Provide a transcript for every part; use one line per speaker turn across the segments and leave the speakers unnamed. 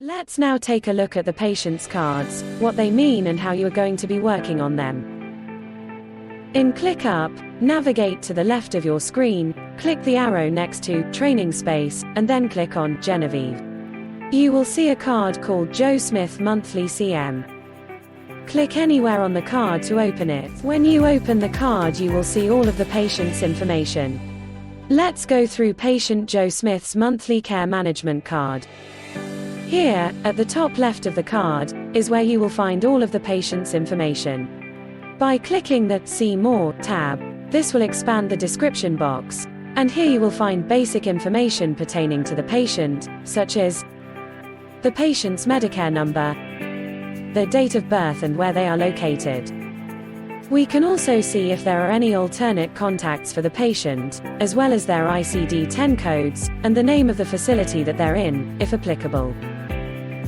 Let's now take a look at the patient's cards, what they mean and how you are going to be working on them. In ClickUp, navigate to the left of your screen, click the arrow next to Training Space, and then click on Genevieve. You will see a card called Joe Smith Monthly CM. Click anywhere on the card to open it. When you open the card, you will see all of the patient's information. Let's go through patient Joe Smith's monthly care management card. Here, at the top left of the card, is where you will find all of the patient's information. By clicking the See More tab, this will expand the description box, and here you will find basic information pertaining to the patient, such as the patient's Medicare number, their date of birth and where they are located. We can also see if there are any alternate contacts for the patient, as well as their ICD-10 codes, and the name of the facility that they're in, if applicable.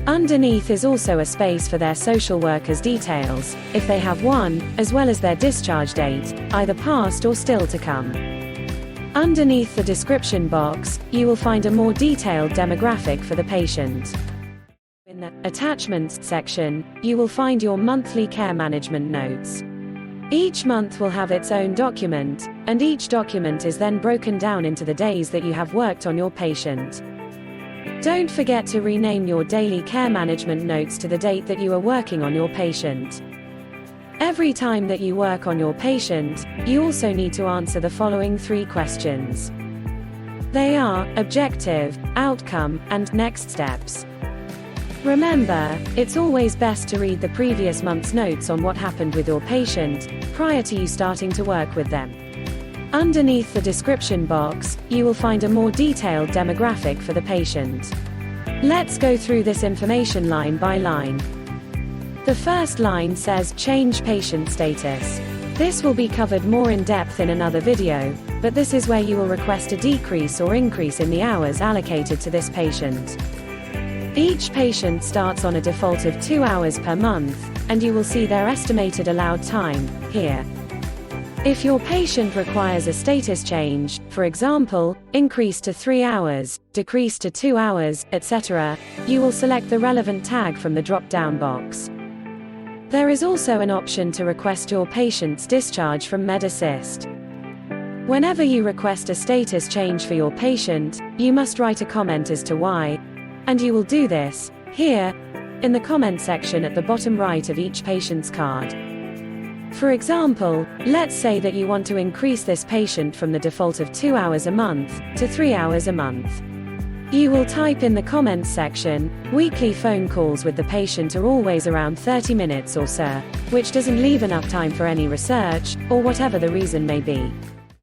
Underneath is also a space for their social worker's details, if they have one, as well as their discharge date, either past or still to come. Underneath the description box, you will find a more detailed demographic for the patient. In the Attachments section, you will find your monthly care management notes. Each month will have its own document, and each document is then broken down into the days that you have worked on your patient. Don't forget to rename your daily care management notes to the date that you are working on your patient. Every time that you work on your patient, you also need to answer the following 3 questions. They are objective, outcome, and next steps. Remember, it's always best to read the previous month's notes on what happened with your patient, prior to you starting to work with them. Underneath the description box, you will find a more detailed demographic for the patient. Let's go through this information line by line. The first line says Change Patient Status. This will be covered more in depth in another video, but this is where you will request a decrease or increase in the hours allocated to this patient. Each patient starts on a default of 2 hours per month, and you will see their estimated allowed time here. If your patient requires a status change, for example, increase to 3 hours, decrease to 2 hours, etc., you will select the relevant tag from the drop-down box. There is also an option to request your patient's discharge from MedAssist. Whenever you request a status change for your patient, you must write a comment as to why, and you will do this here in the comment section at the bottom right of each patient's card. For example, let's say that you want to increase this patient from the default of 2 hours a month to 3 hours a month. You will type in the comments section, weekly phone calls with the patient are always around 30 minutes or so, which doesn't leave enough time for any research, or whatever the reason may be.